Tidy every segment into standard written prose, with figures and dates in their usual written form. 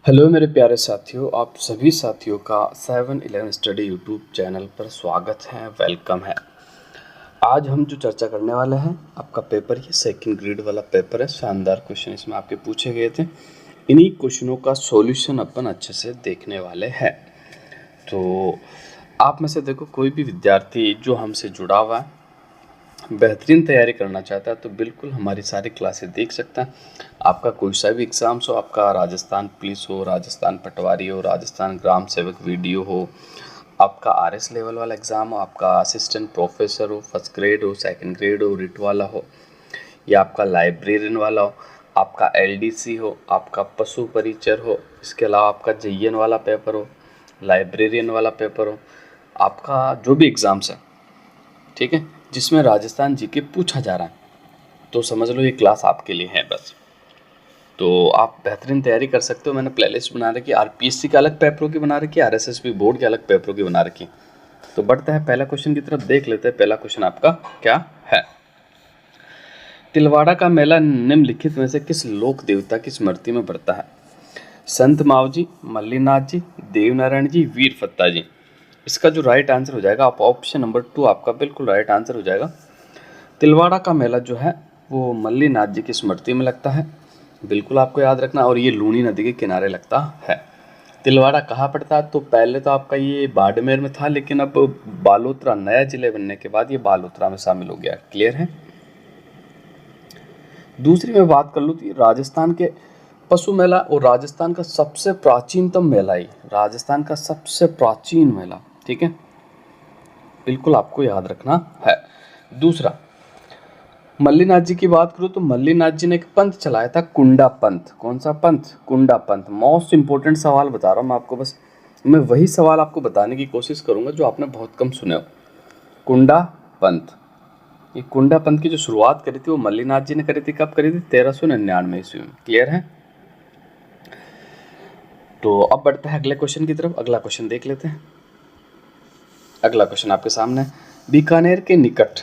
Hello मेरे प्यारे साथियों, आप सभी साथियों का 7-11 स्टडी यूट्यूब चैनल पर स्वागत है, वेलकम है। आज हम जो चर्चा करने वाले हैं, आपका पेपर ये सेकंड ग्रेड वाला पेपर है। शानदार क्वेश्चन इसमें आपके पूछे गए थे। इन्हीं क्वेश्चनों का सॉल्यूशन अपन अच्छे से देखने वाले हैं। तो आप में से देखो, कोई भी विद्यार्थी जो हमसे जुड़ा हुआ है, बेहतरीन तैयारी करना चाहता है, तो बिल्कुल हमारी सारी क्लासेस देख सकता है। आपका कोई सा भी एग्ज़ाम्स हो, आपका राजस्थान पुलिस हो, राजस्थान पटवारी हो, राजस्थान ग्राम सेवक वीडियो हो, आपका आरएस लेवल वाला एग्ज़ाम हो, आपका असिस्टेंट प्रोफेसर हो, फर्स्ट ग्रेड हो, सेकंड ग्रेड हो, रिट वाला हो, या आपका लाइब्रेरियन वाला हो, आपका एलडीसी हो, आपका पशु परिचर हो, इसके अलावा आपका जेईएन वाला पेपर हो, लाइब्रेरियन वाला पेपर हो, आपका जो भी एग्ज़ाम्स है, ठीक है, जिसमें राजस्थान जीके पूछा जा रहा है, तो समझ लो ये क्लास आपके लिए है बस। तो आप बेहतरीन तैयारी कर सकते हो। मैंने प्लेलिस्ट बना रखी है, आरपीएससी के अलग पेपरों की बना रखी है, आरएसएसबी बोर्ड के अलग पेपरों की बना रखी है। तो बढ़ते हैं पहला क्वेश्चन की तरफ, देख लेते हैं पहला क्वेश्चन आपका क्या है। तिलवाड़ा का मेला निम्नलिखित में से किस लोक देवता की स्मृति में पड़ता है? संत मावजी, मल्लीनाथ जी, देवनारायण जी, वीर फत्ता जी। इसका जो राइट आंसर हो जाएगा, आप ऑप्शन नंबर 2 आपका बिल्कुल राइट आंसर हो जाएगा। तिलवाड़ा का मेला जो है वो मल्लीनाथ जी की स्मृति में लगता है, बिल्कुल आपको याद रखना। और ये लूनी नदी के किनारे लगता है। तिलवाड़ा कहाँ पड़ता है? तो पहले तो आपका ये बाड़मेर में था, लेकिन अब बालोतरा नया जिले बनने के बाद ये बालोतरा में शामिल हो गया। क्लियर है? दूसरी मैं बात कर लूँ तो राजस्थान के पशु मेला, और राजस्थान का सबसे प्राचीनतम मेला ही, राजस्थान का सबसे प्राचीन मेला, ठीक है, बिल्कुल आपको याद रखना है। दूसरा, मल्लीनाथ जी की बात करूँ तो मल्लीनाथ जी ने एक पंथ चलाया था, कुंडा पंथ। कौन सा पंथ? कुंडा पंथ। मोस्ट इंपॉर्टेंट सवाल बता रहा हूँ मैं आपको, बस मैं वही सवाल आपको बताने की कोशिश करूंगा जो आपने बहुत कम सुने हो। कुंडा पंथ, ये कुंडा पंथ की जो शुरुआत करी थी वो मल्लीनाथ जी ने करी थी। कब करी थी? 1399 ईस्वी में। क्लियर है? तो अब बढ़ते हैं अगले क्वेश्चन की तरफ। अगला क्वेश्चन देख लेते हैं। अगला क्वेश्चन आपके सामने है। बीकानेर के निकट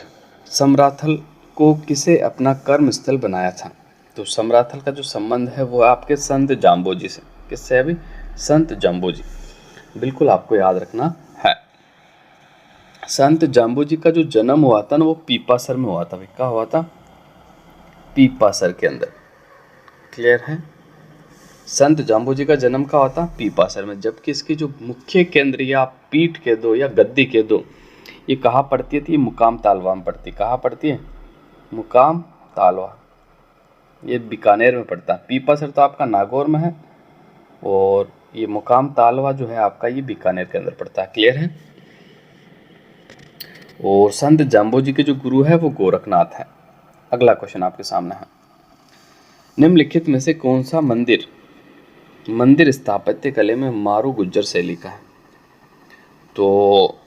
समराथल को किसे अपना कर्म स्थल बनाया था? तो समराथल का जो संबंध है वो आपके संत जाम्बोजी से। किससे? अभी संत जाम्बोजी, बिल्कुल आपको याद रखना है। संत जाम्बोजी का जो जन्म हुआ था ना, वो पीपासर में हुआ था। भाई कहाँ हुआ था? पीपासर के अंदर। क्लियर है? संत जाम्बोजी का जन्म कहाँ होता? पीपासर में। जबकि इसकी जो मुख्य केंद्र या पीठ के दो या गद्दी के दो, ये कहाँ पड़ती थी? मुकाम तालवा में पड़ती। कहाँ पड़ती है? मुकाम तालवा। ये बीकानेर में पड़ता है। पीपासर तो आपका नागौर में है, और ये मुकाम तालवा जो है आपका, ये बीकानेर के अंदर पड़ता है। क्लियर है? और संत जाम्बोजी के जो गुरु है वो गोरखनाथ है। अगला क्वेश्चन आपके सामने है। निम्नलिखित में से कौन सा मंदिर स्थापत्य कला में मारू गुज्जर शैली का है? तो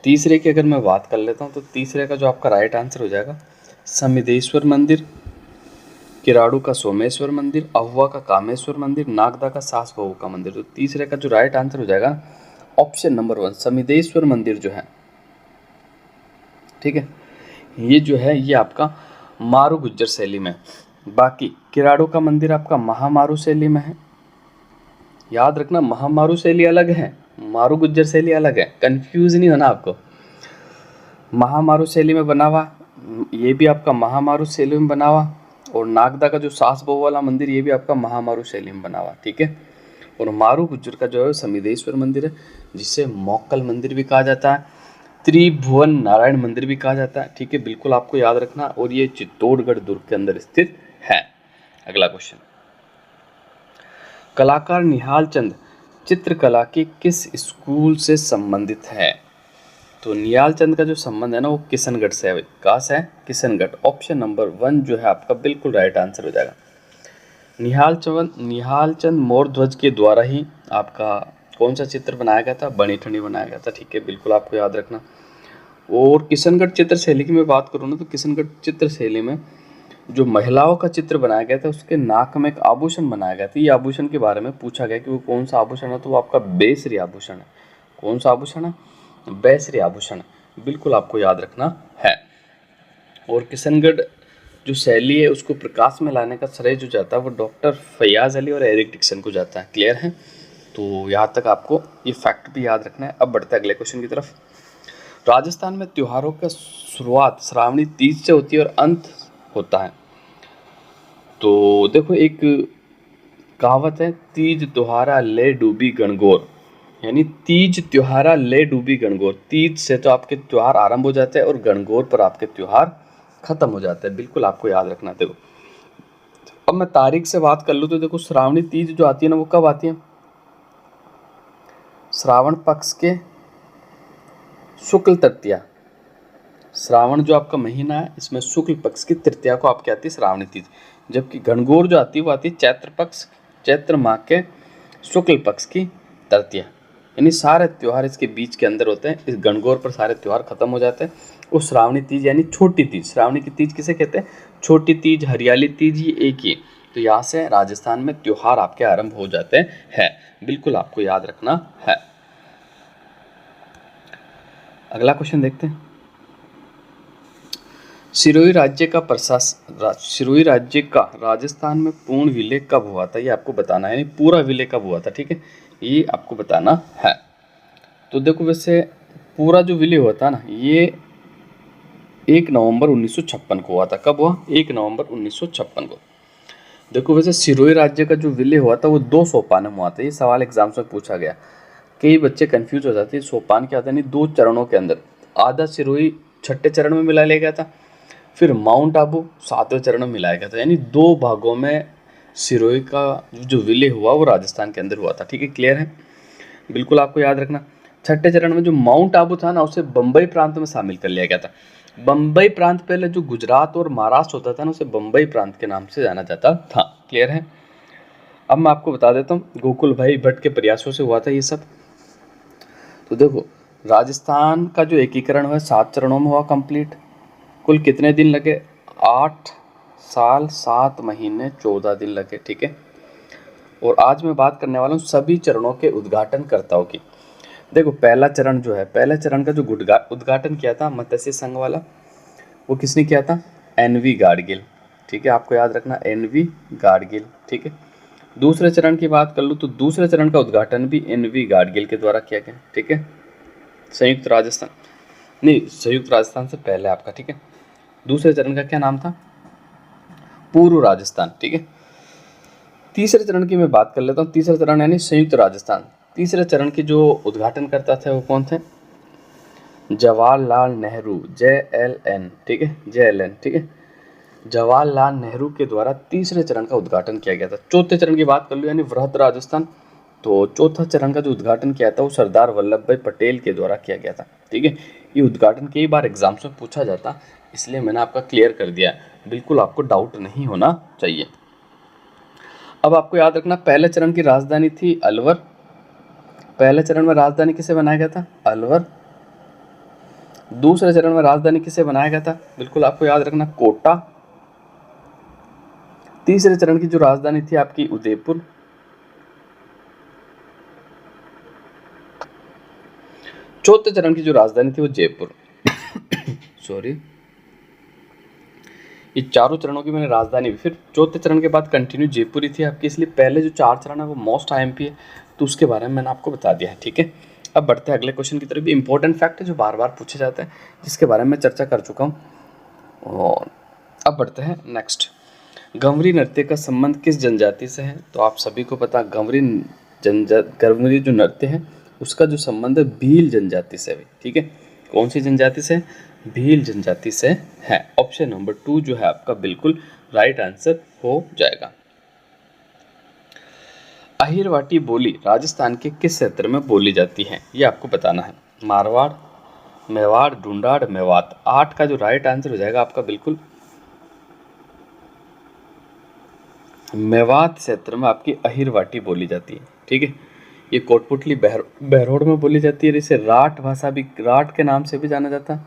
तीसरे की अगर मैं बात कर लेता हूँ, तो तीसरे का जो आपका राइट आंसर हो जाएगा, समिदेश्वर मंदिर, किराड़ू का सोमेश्वर मंदिर, अहुआ का कामेश्वर मंदिर, नागदा का सास बहू का मंदिर। तो तीसरे का जो राइट आंसर हो जाएगा ऑप्शन नंबर 1, समिदेश्वर मंदिर जो है, ठीक है, ये जो है ये आपका मारू गुज्जर शैली में। बाकी किराड़ू का मंदिर आपका महामारू शैली में है। याद रखना, महामारू शैली अलग है, मारू गुज्जर शैली अलग है, कंफ्यूज नहीं होना आपको। महामारू शैली में बना हुआ, ये भी आपका महामारू शैली में बना हुआ, और नागदा का जो सास बहू वाला मंदिर, ये भी आपका महामारू शैली में बना हुआ, ठीक है। और मारू गुज्जर का जो है समिदेश्वर मंदिर है, जिसे मोक्कल मंदिर भी कहा जाता है, त्रिभुवन नारायण मंदिर भी कहा जाता है, ठीक है, बिल्कुल आपको याद रखना। और ये चित्तौड़गढ़ दुर्ग के अंदर स्थित है। अगला क्वेश्चन, कलाकार निहाल चंद चित्रकला के किस स्कूल से संबंधित है? तो निहाल चंद का जो संबंध है ना, वो किशनगढ़ से है। कहाँ से है? किशनगढ़। ऑप्शन नंबर 1 जो है आपका बिल्कुल राइट आंसर हो जाएगा। निहाल चंद मोर ध्वज के द्वारा ही आपका कौन सा चित्र बनाया गया था? बनी ठनी बनाया गया था, ठीक है, बिल्कुल आपको याद रखना। और किशनगढ़ चित्र शैली की मैं बात करूँ ना, तो किशनगढ़ चित्र शैली में जो महिलाओं का चित्र बनाया गया था, उसके नाक में एक आभूषण बनाया गया था। ये आभूषण के बारे में पूछा गया कि वो कौन सा आभूषण है, तो वो आपका बेसरी आभूषण है। कौन सा आभूषण है? बेसरी आभूषण, बिल्कुल आपको याद रखना है। और किशनगढ़ जो शैली है उसको प्रकाश में लाने का श्रेय जो जाता है वो डॉक्टर फैयाज अली और एरिक डिक्सन को जाता है। क्लियर है? तो यहाँ तक आपको ये फैक्ट भी याद रखना है। अब बढ़ते हैं अगले क्वेश्चन की तरफ। राजस्थान में त्योहारों का शुरुआत श्रावणी तीज से होती है और अंत होता है। तो देखो एक कहावत है, तीज त्योहारा ले डूबी गणगौर, यानी तीज त्योहारा ले डूबी गणगौर। तीज से तो आपके त्योहार आरंभ हो जाते हैं और गणगौर पर आपके त्योहार खत्म हो जाते हैं। बिल्कुल आपको याद रखना। देखो अब मैं तारीख से बात कर लूँ तो देखो श्रावणी तीज जो आती है ना वो कब आती है? श्रावण पक्ष के शुक्ल तृतीया। श्रावण जो आपका महीना है इसमें शुक्ल पक्ष की तृतीया को आपकी आती है श्रावणी तीज। जबकि गणगौर जो आती है वो आती है चैत्र पक्ष, चैत्र माह के शुक्ल पक्ष की तृतीया। यानी सारे त्यौहार इसके बीच के अंदर होते हैं। इस गणगौर पर सारे त्यौहार खत्म हो जाते हैं। वो श्रावणी तीज यानी छोटी तीज, श्रावणी की तीज किसे कहते हैं? छोटी तीज, हरियाली तीज, ये एक ही। तो यहाँ से राजस्थान में त्योहार आपके आरंभ हो जाते हैं। बिल्कुल आपको याद रखना है। अगला क्वेश्चन देखते हैं। सिरोही राज्य का राजस्थान में पूर्ण विलय कब हुआ था? ये आपको बताना है, यानी पूरा विलय कब हुआ था। ठीक है, ये आपको बताना है। तो देखो वैसे पूरा जो विलय हुआ था ना ये 1 नवंबर 1956 को हुआ था। कब हुआ? 1 नवंबर 1956 को। देखो वैसे सिरोही राज्य का जो विलय हुआ था वो 2 सोपान में हुआ था। ये सवाल एग्जाम्स में पूछा गया, कई बच्चे कंफ्यूज हो जाते हैं। सोपान क्या था? नहीं, 2 चरणों के अंदर। आधा सिरोही 6ठे चरण में मिला लिया गया था, फिर माउंट आबू 7वें चरण में मिलाया गया था। यानी 2 भागों में सिरोही का जो विलय हुआ वो राजस्थान के अंदर हुआ था। ठीक है, क्लियर है? बिल्कुल आपको याद रखना। 6ठे चरण में जो माउंट आबू था ना उसे बम्बई प्रांत में शामिल कर लिया गया था। बम्बई प्रांत पहले जो गुजरात और महाराष्ट्र होता था ना उसे बम्बई प्रांत के नाम से जाना जाता था। क्लियर है? अब मैं आपको बता देता हूँ गोकुल भाई भट्ट के प्रयासों से हुआ था ये सब। तो देखो राजस्थान का जो एकीकरण हुआ 7 चरणों में हुआ कंप्लीट। कुल कितने दिन लगे? 8 साल 7 महीने 14 दिन लगे। ठीक है, और आज मैं बात करने वाला हूँ सभी चरणों के उद्घाटनकर्ताओं की। देखो पहला चरण जो है, पहले चरण का जो उद्घाटन किया था मत्स्य संघ वाला, वो किसने किया था? NV गाडगिल। ठीक है, आपको याद रखना NV गाडगिल। ठीक है, दूसरे चरण की बात कर लूँ तो दूसरे चरण का उद्घाटन भी NV गाडगिल के द्वारा किया गया। ठीक है, संयुक्त राजस्थान से पहले आपका। ठीक है, दूसरे चरण का क्या नाम था? पूर्व राजस्थान। ठीक है, तीसरे चरण की मैं बात कर लेता हूँ। तीसरा चरण यानी संयुक्त राजस्थान। तीसरे चरण के जो उद्घाटन करता थे वो कौन थे? जवाहरलाल नेहरू, JLN। ठीक है, JLN। ठीक है, जवाहरलाल नेहरू के द्वारा तीसरे चरण का उद्घाटन किया गया था। चौथे चरण की बात कर लो यानी वृहद राजस्थान, तो चौथा चरण का जो उद्घाटन किया था वो सरदार वल्लभ भाई पटेल के द्वारा किया गया था। ठीक है, ये उद्घाटन कई बार एग्जाम्स में पूछा जाता, इसलिए मैंने आपका क्लियर कर दिया। बिल्कुल आपको डाउट नहीं होना चाहिए। अब आपको याद रखना पहले चरण की राजधानी थी अलवर। पहले चरण में राजधानी किसे बनाया गया था? अलवर। दूसरे चरण में राजधानी किसे बनाया गया था? बिल्कुल आपको याद रखना कोटा। तीसरे चरण की जो राजधानी थी आपकी उदयपुर। चौथे चरण की जो राजधानी थी वो जयपुर। सॉरी, ये चारों चरणों की मैंने राजधानी भी, फिर चौथे चरण के बाद कंटिन्यू जयपुर ही थी आपकी, इसलिए पहले जो 4 चरण है वो मोस्ट IMP है, तो उसके बारे में मैंने आपको बता दिया है। ठीक है, अब बढ़ते हैं अगले क्वेश्चन की तरफ। भी इंपॉर्टेंट फैक्ट है जो बार बार पूछे जाते हैं, जिसके बारे में मैं चर्चा कर चुका हूँ। और अब बढ़ते हैं नेक्स्ट। गंवरी नृत्य का संबंध किस जनजाति से है? तो आप सभी को पता गंवरी जो नृत्य है उसका जो संबंध है भील जनजाति से भी। ठीक है, कौन सी जनजाति से? भील जनजाति से है। ऑप्शन नंबर 2 जो है आपका बिल्कुल राइट आंसर हो जाएगा। अहिरवाटी बोली राजस्थान के किस क्षेत्र में बोली जाती है? ये आपको बताना है। मारवाड़, मेवाड़, ढूंढाड़, मेवात। 8 का जो राइट आंसर हो जाएगा आपका बिल्कुल मेवात क्षेत्र में आपकी अहिरवाटी बोली जाती है। ठीक है, ये कोटपुतली बहरोड में बोली जाती है। इसे राठ भाषा भी, राठ के नाम से भी जाना जाता है।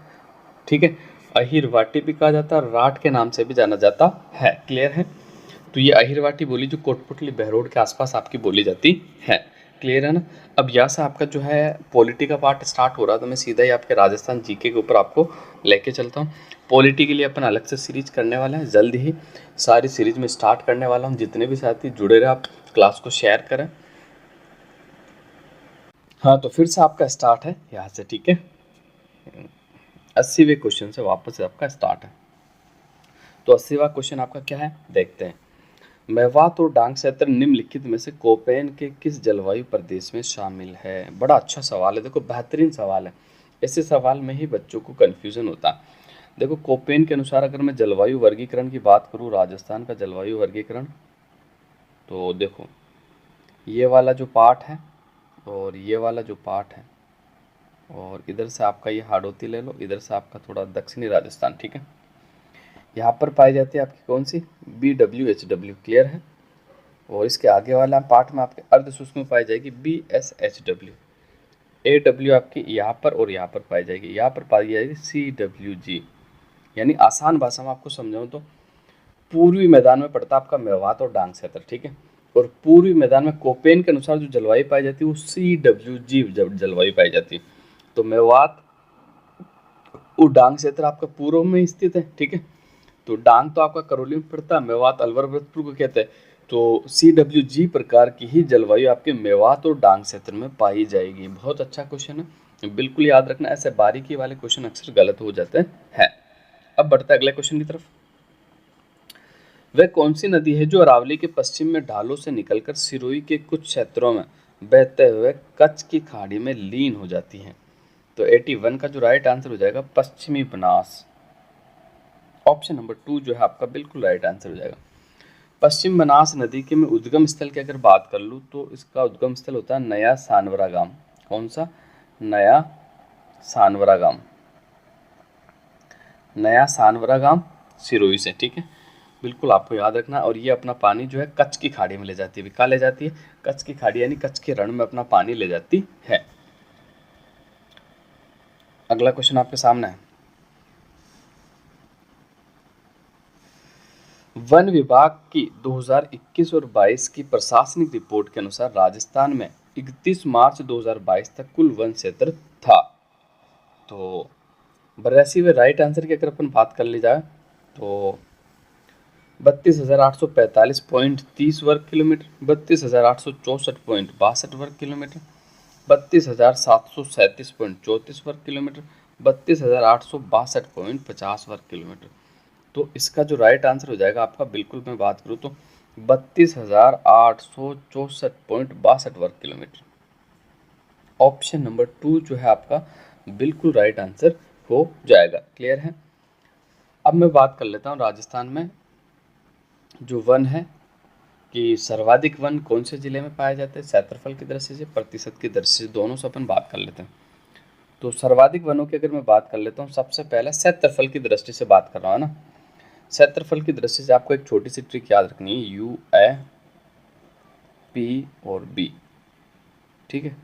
ठीक है, अहिरवाटी भी कहा जाता है, राठ के नाम से भी जाना जाता है। क्लियर है? तो ये अहिरवाटी बोली जो कोटपुतली बहरोड के आसपास आपकी बोली जाती है। क्लियर है ना? अब यहाँ से आपका जो है पॉलिटी का पार्ट स्टार्ट हो रहा है, तो मैं सीधा ही आपके राजस्थान GK के ऊपर आपको लेके चलता हूँ। पॉलिटी के लिए अपन अलग से सीरीज करने वाले हैं, जल्द ही सारी सीरीज में स्टार्ट करने वाला हूँ। जितने भी साथी जुड़े रहे, आप क्लास को शेयर करें। हाँ, तो फिर से आपका स्टार्ट है यहाँ से, ठीक है। 80वें क्वेश्चन से वापस आपका स्टार्ट है। तो 80वां क्वेश्चन आपका क्या है, देखते हैं। मेवात और डांग क्षेत्र निम्नलिखित में से कोपेन के किस जलवायु प्रदेश में शामिल है? बड़ा अच्छा सवाल है, देखो बेहतरीन सवाल है। ऐसे सवाल में ही बच्चों को कन्फ्यूजन होता है। देखो कोपेन के अनुसार अगर मैं जलवायु वर्गीकरण की बात करूँ, राजस्थान का जलवायु वर्गीकरण, तो देखो ये वाला जो पार्ट है और ये वाला जो पार्ट है, और इधर से आपका ये हाड़ौती ले लो, इधर से आपका थोड़ा दक्षिणी राजस्थान, ठीक है। यहाँ पर पाई जाती है आपकी कौन सी, BWHW, क्लियर है। और इसके आगे वाला पार्ट में आपके अर्ध शुष्क में पाई जाएगी BSHW। AW आपकी यहाँ पर और यहाँ पर पाई जाएगी, यहाँ पर पाई जाएगी CWG। यानी आसान भाषा में आपको समझाऊं तो पूर्वी मैदान में पड़ता आपका मेवात और डांग क्षेत्र, ठीक है। और पूर्वी मैदान में कोपेन के अनुसार जो जलवायु पाई जाती है वो CWG जलवायु पाई जाती है। तो मेवात और डांग क्षेत्र आपका पूर्व में स्थित है, ठीक है। तो डांग तो आपका करौली में पड़ता है, मेवात अलवर भरतपुर को कहते हैं। तो CWG प्रकार की ही जलवायु आपके मेवात और डांग क्षेत्र में पाई जाएगी। बहुत अच्छा क्वेश्चन है, बिल्कुल याद रखना। ऐसे बारीकी वाले क्वेश्चन अक्सर गलत हो जाते हैं। अब बढ़ते हैं अगले क्वेश्चन की तरफ। वह कौन सी नदी है जो अरावली के पश्चिम में ढालों से निकलकर सिरोही के कुछ क्षेत्रों में बहते हुए कच्छ की खाड़ी में लीन हो जाती है? तो 81 का जो राइट आंसर हो जाएगा पश्चिमी बनास। ऑप्शन नंबर 2 जो है आपका बिल्कुल राइट आंसर हो जाएगा। पश्चिम बनास नदी के मैं उद्गम स्थल की अगर बात कर लूँ तो इसका उद्गम स्थल होता है नया सानवरा गांव। कौन सा? नया सानवरा गांव। नया सानवरा गांव सिरोही से, ठीक है, बिल्कुल आपको याद रखना। और ये अपना पानी जो है कच्छ की खाड़ी में ले जाती है। कहाँ ले जाती है? कच्छ की खाड़ी यानी कच्छ के रण में अपना पानी ले जाती है। अगला क्वेश्चन आपके सामने है। वन विभाग की 2021 और 22 की प्रशासनिक रिपोर्ट के अनुसार राजस्थान में 31 मार्च 2022 तक कुल वन क्षेत्र था। तो 82वें राइट आंसर की अगर अपन बात कर ली जाए तो 32,845.30 वर्ग किलोमीटर, 32,864.62 वर्ग किलोमीटर, 32,737.34 वर्ग किलोमीटर, 32,862.50 वर्ग किलोमीटर। तो इसका जो राइट आंसर हो जाएगा आपका, बिल्कुल मैं बात करूँ तो 32,864.62 वर्ग किलोमीटर। ऑप्शन नंबर 2 जो है आपका बिल्कुल राइट आंसर हो जाएगा। क्लियर है। अब मैं बात कर लेता हूँ राजस्थान में जो वन है कि सर्वाधिक वन कौन से जिले में पाए जाते हैं, क्षेत्रफल की दृष्टि से, प्रतिशत की दृष्टि से, दोनों से अपन बात कर लेते हैं। तो सर्वाधिक वनों की अगर मैं बात कर लेता हूँ, सबसे पहले क्षेत्रफल की दृष्टि से बात कर रहा हूँ ना। क्षेत्रफल की दृष्टि से आपको एक छोटी सी ट्रिक याद रखनी है, UAP और B, ठीक है।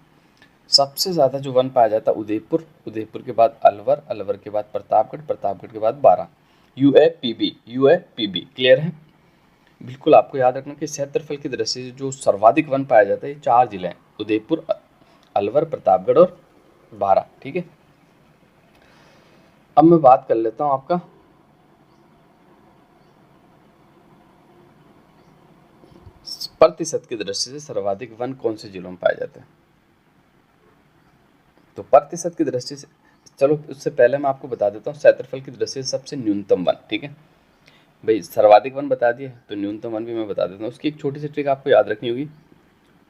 सबसे ज़्यादा जो वन पाया जाता है उदयपुर, उदयपुर के बाद अलवर, अलवर के बाद प्रतापगढ़, प्रतापगढ़ के बाद बारां। UAPB, UAPB, क्लियर है। बिल्कुल आपको याद रखना कि क्षेत्रफल की दृष्टि से जो सर्वाधिक वन पाया जाता है ये 4 जिले हैं, उदयपुर, अलवर, प्रतापगढ़ और बारां, ठीक है। अब मैं बात कर लेता हूं आपका प्रतिशत की दृष्टि से सर्वाधिक वन कौन से जिलों में पाए जाते हैं। तो प्रतिशत की दृष्टि से, चलो उससे पहले मैं आपको बता देता हूँ क्षेत्रफल की दृष्टि से सबसे न्यूनतम वन, ठीक है भाई। सर्वाधिक वन बता दिए तो न्यूनतम वन भी मैं बता देता हूँ। उसकी एक छोटी सी ट्रिक आपको याद रखनी होगी,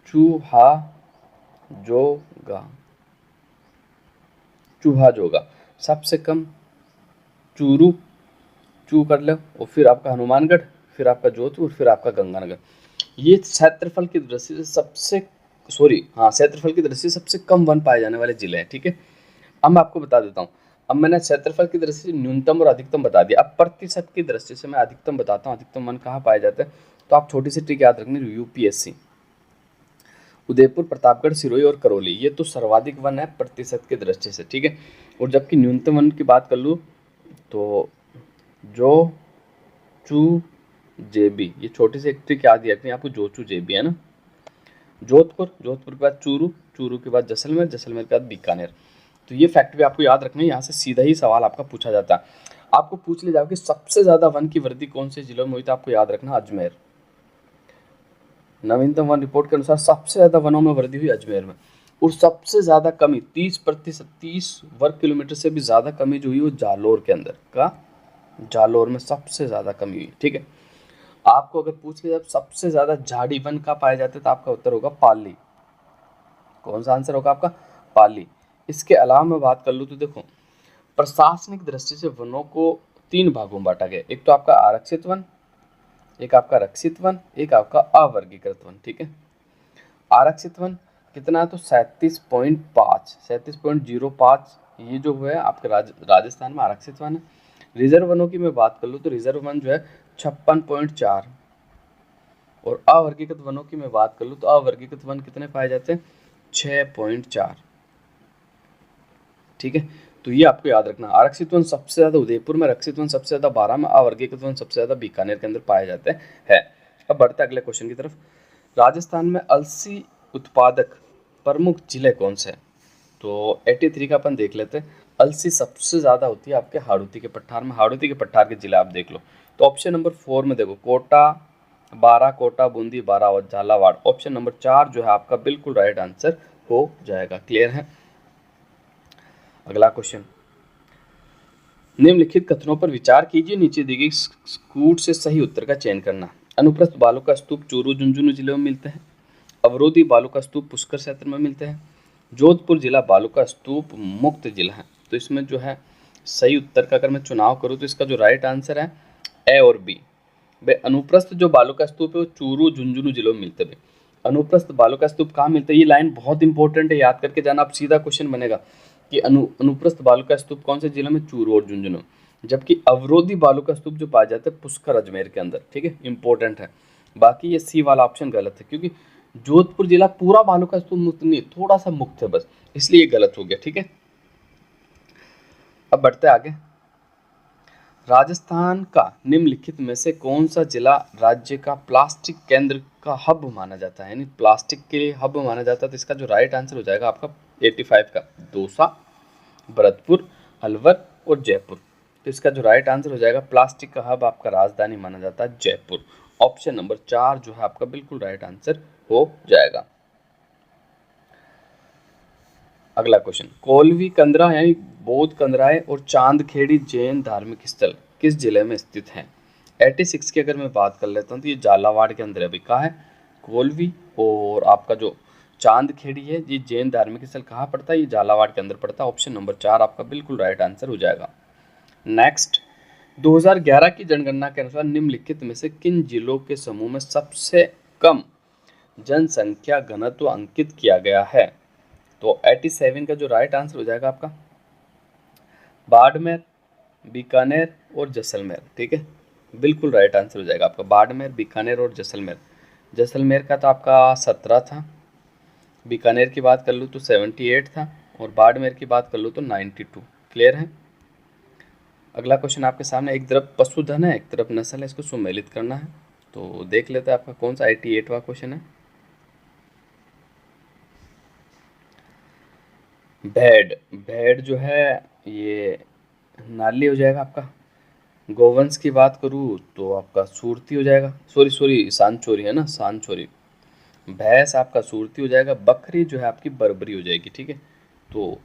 चूहा जोगा, चूहा जोगा। सबसे कम चूरू, चू कर लो, और फिर आपका हनुमानगढ़, फिर आपका जोधपुर, फिर आपका गंगानगर। ये क्षेत्रफल की दृष्टि से क्षेत्रफल की दृष्टि से सबसे कम वन पाए जाने वाले जिले हैं, ठीक है। अब मैं आपको बता देता हूँ, अब मैंने क्षेत्रफल की दृष्टि से न्यूनतम और अधिकतम बता दिया। अब प्रतिशत की दृष्टि से मैं अधिकतम बताता हूँ, अधिकतम वन कहाँ पाए जाते हैं। तो आप छोटी सी ट्रिक याद रखनी, UPSC, उदयपुर, प्रतापगढ़, सिरोही और करौली, ये तो सर्वाधिक वन है प्रतिशत की दृष्टि से, ठीक है। और जबकि न्यूनतम वन की बात कर लूँ तो जो चू जेबी, ये छोटी सी एक ट्रिक याद रखनी आपको, जोचू जेबी है ना। जोधपुर, जोधपुर के बाद चूरू, चूरू के बाद जैसलमेर, जैसलमेर के बाद बीकानेर। तो ये फैक्ट भी आपको याद रखना है, यहाँ से सीधा ही सवाल आपका पूछा जाता है। आपको पूछ ले जाओ कि सबसे ज्यादा वन की वृद्धि कौन से जिलों में हुई, तो आपको याद रखना अजमेर। नवीनतम वन रिपोर्ट के अनुसार सबसे ज्यादा वनों में वृद्धि हुई अजमेर में। और सबसे ज्यादा कमी 30%, 30 वर्ग किलोमीटर से भी ज्यादा कमी जो हुई वो जालोर के अंदर का, जालोर में सबसे ज्यादा कमी हुई। ठीक है, आपको अगर पूछ लिया सबसे ज्यादा झाड़ी वन कहाँ पाए जाते हैं, तो आपका उत्तर होगा पाली। कौन सा आंसर होगा आपका, पाली। इसके अलावा मैं बात कर लूँ तो देखो, प्रशासनिक दृष्टि से वनों को 3 भागों में बांटा गया। एक तो आपका आरक्षित वन, एक आपका रक्षित वन, एक आपका अवर्गीकृत वन। ठीक है, आरक्षित वन कितना है, तो 37.5, 37.05 ये जो है आपके राजस्थान में आरक्षित वन है। रिजर्व वनों की मैं बात कर लूँ तो रिजर्व वन जो है 56.4, और अवर्गीकृत वनों की मैं बात कर लूँ तो अवर्गीकृत वन कितने पाए जाते हैं, 6.4। ठीक है, तो ये आपको याद रखना, आरक्षित वन सबसे ज्यादा उदयपुर में, रक्षित वन सबसे ज्यादा बारां में, अवर्गीकृत वन सबसे ज्यादा बीकानेर के अंदर पाए जाते हैं। अब बढ़ते अगले क्वेश्चन की तरफ। राजस्थान में अलसी उत्पादक प्रमुख जिले कौन से हैं, तो 83 का अपन देख लेते हैं। अलसी सबसे ज्यादा होती है आपके हाड़ौती के पठार में, हाड़ौती के पठार के जिले आप देख लो, तो ऑप्शन नंबर 4 में देखो, कोटा, कोटा, बूंदी, बारावत, झालावाड़। ऑप्शन नंबर 4 जो है आपका बिल्कुल राइट आंसर हो जाएगा। क्लियर है। अगला क्वेश्चन, निम्नलिखित कथनों पर विचार कीजिए, नीचे दी गई कूट से सही उत्तर का चयन करना। अनुप्रस्थ बालू का स्तूप चूरू झुंझुनू जिले में मिलते हैं। अवरोधी बालू का स्तूप पुष्कर क्षेत्र में मिलते हैं। जोधपुर जिला बालू का स्तूप मुक्त जिला है। तो इसमें जो है सही उत्तर का अगर मैं चुनाव करूं तो इसका जो राइट आंसर है ए और बी। भाई अनुप्रस्थ जो बालू का स्तूप है वो चूरू झुंझुनू जिलों में मिलते हैं। अनुप्रस्थ बालू का स्तूप कहाँ मिलता है, ये लाइन बहुत इंपॉर्टेंट है, याद करके जाना। अब सीधा क्वेश्चन बनेगा कि अनुप्रस्थ बालू का स्तूप कौन से जिले में, चूरू और झुंझुनू। जबकि अवरोधी बालू का स्तूप जो पाया जाता है पुष्कर अजमेर के अंदर। ठीक है, इंपॉर्टेंट है। बाकी ये सी वाला ऑप्शन गलत है, क्योंकि जोधपुर जिला पूरा बालू का स्तूप मुक्त नहीं, थोड़ा सा मुक्त है बस, इसलिए गलत हो गया। ठीक है, अब बढ़ते आगे। राजस्थान का निम्नलिखित में से कौन सा जिला राज्य का प्लास्टिक केंद्र का हब माना जाता है, यानी प्लास्टिक के लिए हब माना जाता है, तो इसका जो राइट आंसर हो जाएगा आपका 85 का दौसा, भरतपुर, अलवर और जयपुर। तो इसका जो राइट आंसर हो जाएगा, प्लास्टिक का हब आपका राजधानी माना जाता है जयपुर। ऑप्शन नंबर 4 जो है आपका बिल्कुल राइट आंसर हो जाएगा। अगला क्वेश्चन, कोलवी कंदरा यानी बौद्ध कंदराए और चांदखेड़ी जैन धार्मिक स्थल किस जिले में स्थित हैं। 86 की अगर मैं बात कर लेता हूँ तो ये झालावाड़ के अंदर है। अभी कहाँ है, कोलवी, और आपका जो चांदखेड़ी है ये जैन धार्मिक स्थल कहाँ पड़ता है, ये झालावाड़ के अंदर पड़ता है। ऑप्शन नंबर 4 आपका बिल्कुल राइट आंसर हो जाएगा। नेक्स्ट, 2011 की जनगणना के अनुसार निम्नलिखित में से किन जिलों के समूह में सबसे कम जनसंख्या घनत्व अंकित किया गया है, तो 87 का जो राइट आंसर हो जाएगा आपका बाड़मेर, बीकानेर और जैसलमेर। ठीक है, बिल्कुल राइट आंसर हो जाएगा आपका बाड़मेर, बीकानेर और जैसलमेर। जैसलमेर का तो आपका 17 था, बीकानेर की बात कर लूँ तो 78 था, और बाड़मेर की बात कर लूँ तो 92। क्लियर है। अगला क्वेश्चन आपके सामने, एक तरफ पशुधन है एक तरफ नस्ल है, इसको सुमेलित करना है। तो देख लेते हैं आपका कौन सा 88वां क्वेश्चन है। भेड़, भेड़ जो है ये नाली हो जाएगा आपका। गोवंश की बात करूँ तो आपका सूरती हो जाएगा, सॉरी सांचोरी है ना, सांचोरी। भैंस आपका सूरती हो जाएगा, बकरी जो है आपकी बर्बरी हो जाएगी। ठीक है, तो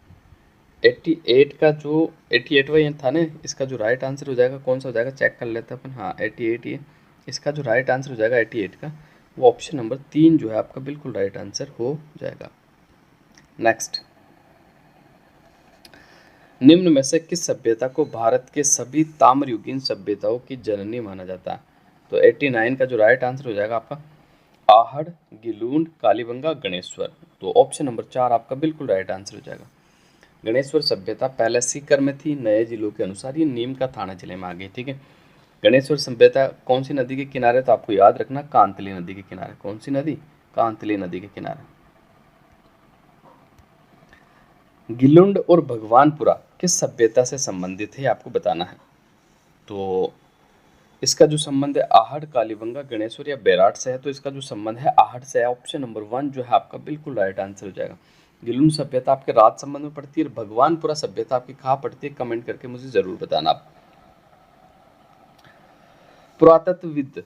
88 का जो 88वां ये था ना, इसका जो राइट आंसर हो जाएगा कौन सा हो जाएगा, चेक कर लेते हैं अपन। हाँ 88 ये, इसका जो राइट आंसर हो जाएगा 88 का, वो ऑप्शन नंबर 3 जो है आपका बिल्कुल राइट आंसर हो जाएगा। नेक्स्ट, निम्न में से किस सभ्यता को भारत के सभी ताम्रयुगीन सभ्यताओं की जननी माना जाता है, तो 89 का जो राइट आंसर हो जाएगा आपका आहड़, गिलूंड, कालीबंगा, गणेश्वर। तो ऑप्शन नंबर 4 आपका बिल्कुल राइट आंसर हो जाएगा। गणेश्वर सभ्यता पहले सीकर में थी, नए जिलों के अनुसार ये नीम का थाना जिले में आ गई। ठीक है, गणेश्वर सभ्यता कौन सी नदी के किनारे, तो आपको याद रखना कांतली नदी के किनारे। कौन सी नदी, कांतली नदी के किनारे। गिलुंड और भगवानपुरा किस सभ्यता से संबंधित है आपको बताना है, तो इसका जो संबंध है आहड़, कालीबंगा, गणेश्वर या बैराट से है, तो इसका जो संबंध है आहड़ से है। ऑप्शन नंबर 1 जो है आपका बिल्कुल राइट आंसर हो जाएगा। गिलुंड सभ्यता आपके राज संबंध में पड़ती है, भगवानपुरा सभ्यता आपकी कहाँ पड़ती है, कमेंट करके मुझे जरूर बताना आप। पुरातत्वविद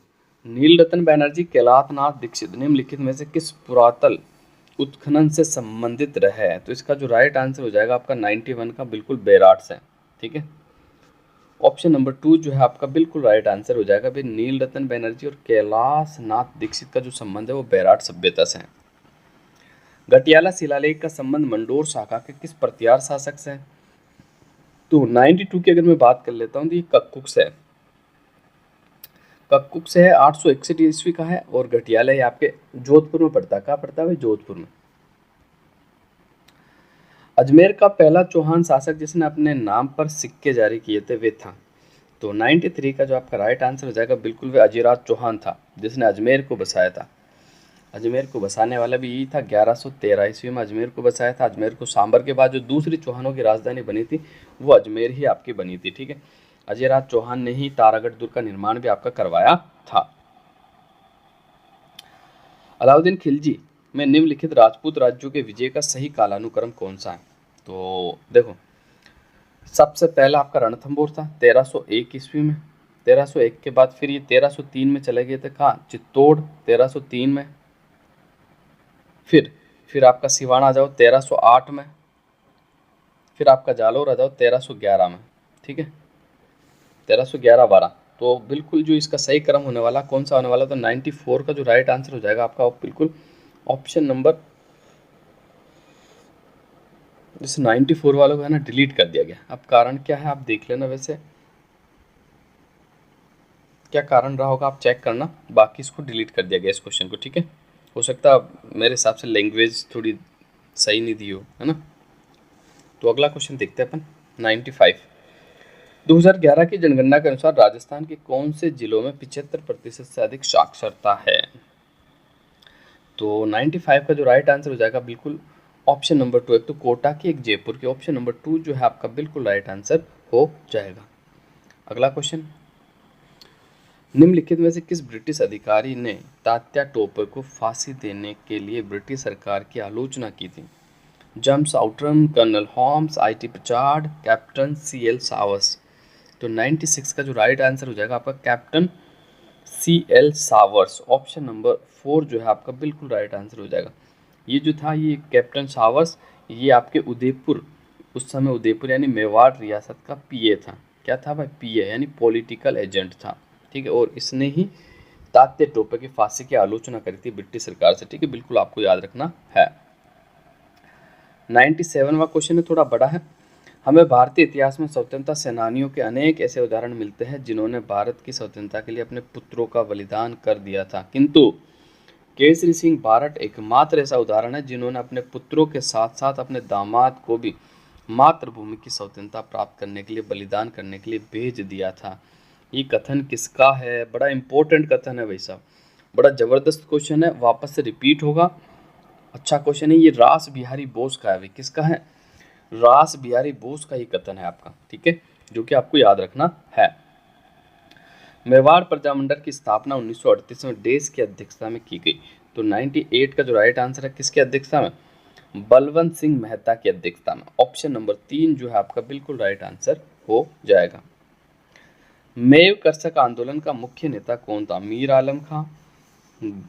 नील रतन बैनर्जी, कैलाशनाथ दीक्षित निम्नलिखित में से किस पुरातत्व उत्खनन से संबंधित रहे हैं? तो इसका जो राइट आंसर हो जाएगा आपका 91 का बिल्कुल बेराट से। ठीक है, ऑप्शन नंबर 2 जो है आपका बिल्कुल राइट आंसर हो जाएगा। भाई नील रतन बैनर्जी और कैलाशनाथ दीक्षित का जो संबंध है वो बेराट सभ्यता से है। गटियाला शिलालेख का संबंध मंडोर शाखा के किस प्रतिहार शासक से है? तो 92 की अगर मैं बात कर लेता हूँ तो ये कक्कुक से है। कक्कुक से है, 861 ईस्वी का है और गटियाला ये आपके जोधपुर में पड़ता है। कहाँ पड़ता है भाई? जोधपुर में। अजमेर का पहला चौहान शासक जिसने अपने नाम पर सिक्के जारी किए थे वे था? तो 93 का जो आपका राइट आंसर हो जाएगा बिल्कुल वे अजीराज चौहान था जिसने अजमेर को बसाया था। अजमेर को बसाने वाला भी यही था। 1113 ईस्वी में अजमेर को बसाया था। अजमेर को सांबर के बाद जो दूसरी चौहानों की राजधानी बनी थी वो अजमेर ही आपकी बनी थी। ठीक है, अजयराज चौहान ने ही तारागढ़ दुर्ग का निर्माण भी आपका करवाया था। अलाउद्दीन खिलजी में निम्नलिखित राजपूत राज्यों के विजय का सही कालानुक्रम कौन सा है? तो देखो, सबसे पहला आपका रणथंभौर था 1301 ईस्वी में। 1301 के बाद फिर ये 1303 में चले गए थे। कहाँ? चित्तौड़ 1303 में। फिर आपका सिवान आ जाओ 1308 में। फिर आपका जालौर आ जाओ 1311 में। ठीक है, 1311-12। तो बिल्कुल जो इसका सही क्रम होने वाला कौन सा होने वाला? तो 94 का जो राइट आंसर हो जाएगा आपका बिल्कुल ऑप्शन नंबर, जैसे 94 वालों को है ना डिलीट कर दिया गया। अब कारण क्या है आप देख लेना, वैसे क्या कारण रहा होगा आप चेक करना, बाकी इसको डिलीट कर दिया गया इस क्वेश्चन को। ठीक है, हो सकता है मेरे हिसाब से लैंग्वेज थोड़ी सही नहीं दी हो, है ना। तो अगला क्वेश्चन देखते हैं अपन 95। 2011 की जनगणना के अनुसार राजस्थान के कौन से जिलों में 75% से अधिक साक्षरता है? तो 95 का जो राइट आंसर हो जाएगा बिल्कुल ऑप्शन नंबर 2। एक तो कोटा की, एक जयपुर की। ऑप्शन नंबर 2 जो है आपका बिल्कुल राइट आंसर हो जाएगा। अगला क्वेश्चन, निम्नलिखित में से किस ब्रिटिश अधिकारी ने तात्या टोपर को फांसी देने के लिए ब्रिटिश सरकार की आलोचना की थी? James Outram, colonel Holmes, IT. Pritchard, captain CL. Sowers. तो 96 का जो राइट आंसर हो जाएगा आपका captain CL. Sowers. Option number 4 जो है आपका बिल्कुल राइट आंसर हो जाएगा। ये जो था ये कैप्टन सावर्स, ये आपके उदयपुर, उस समय उदयपुर यानी मेवाड़ रियासत का पीए था। क्या था भाई? पीए यानी पॉलिटिकल एजेंट था। ठीक है, और इसने ही तात्या टोपर की फांसी की आलोचना करी थी ब्रिटिश सरकार से। ठीक है, बिल्कुल आपको याद रखना है। 97वां क्वेश्चन है, थोड़ा बड़ा है। हमें भारतीय इतिहास में स्वतंत्रता सेनानियों के अनेक ऐसे उदाहरण मिलते हैं जिन्होंने भारत की स्वतंत्रता के लिए अपने पुत्रों का बलिदान कर दिया था, किंतु केसरी सिंह बारट एकमात्र ऐसा उदाहरण है जिन्होंने अपने पुत्रों के साथ साथ अपने दामाद को भी मातृभूमि की स्वतंत्रता प्राप्त करने के लिए बलिदान करने के लिए भेज दिया था। ये कथन किसका है? बड़ा इंपॉर्टेंट कथन है भाई साहब, बड़ा जबरदस्त क्वेश्चन है, वापस से रिपीट होगा। अच्छा क्वेश्चन है। ये रास बिहारी बोस का है भाई। किसका है? रास बिहारी बोस का ही कथन है आपका। ठीक है, जो कि आपको याद रखना है। मेवाड़ प्रजामंडल की स्थापना 1938 में देश की अध्यक्षता में की गई। तो 98 का जो राइट आंसर है किसकी अध्यक्षता में? बलवंत सिंह मेहता की अध्यक्षता में। ऑप्शन नंबर 3 जो है आपका बिल्कुल राइट आंसर हो जाएगा। मेव कर्षक आंदोलन का मुख्य नेता कौन था? मीर आलम खां,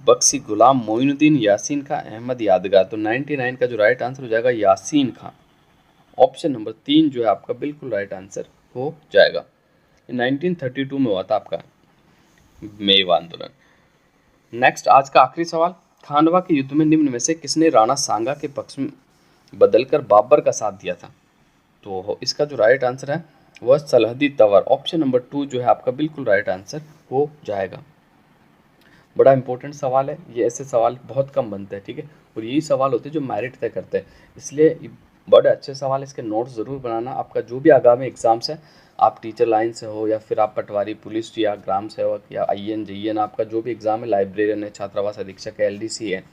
बख्शी गुलाम मोइनुद्दीन, यासीन खां, अहमद यादगार। तो 99 का जो राइट आंसर हो जाएगा यासीन खां। ऑप्शन नंबर 3 जो है आपका बिल्कुल राइट आंसर हो जाएगा। 1932 में हुआ था आपका मेव आंदोलन। नेक्स्ट आज का आखिरी सवाल, खानवा के युद्ध में निम्न में से किसने राणा सांगा के पक्ष में बदलकर बाबर का साथ दिया था? तो इसका जो राइट आंसर है वह सलहदी तंवर। ऑप्शन नंबर 2 जो है आपका बिल्कुल राइट आंसर हो जाएगा। बड़ा इंपॉर्टेंट सवाल है, ये ऐसे सवाल बहुत कम बनते हैं। ठीक है, और यही सवाल होते हैं जो मेरिट तय करते हैं, इसलिए बड़े अच्छे सवाल, इसके नोट्स ज़रूर बनाना। आपका जो भी आगामी एग्जाम्स है, आप टीचर लाइन से हो या फिर आप पटवारी पुलिस या ग्राम सेवक या IN JEN, आपका जो भी एग्जाम है, लाइब्रेरियन है, छात्रावास अधीक्षक है, LDC है,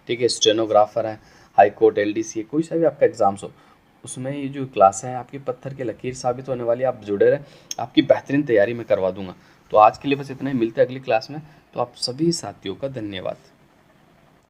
ठीक है, स्टेनोग्राफर है, हाई कोर्ट LDC है, कोई सा भी आपका एग्जाम्स हो, उसमें ये जो क्लासें हैं आपकी पत्थर की लकीर साबित होने वाली। आप जुड़े रहें, आपकी बेहतरीन तैयारी में करवा दूंगा। तो आज के लिए बस इतना ही, मिलते हैं अगली क्लास में। तो आप सभी साथियों का धन्यवाद।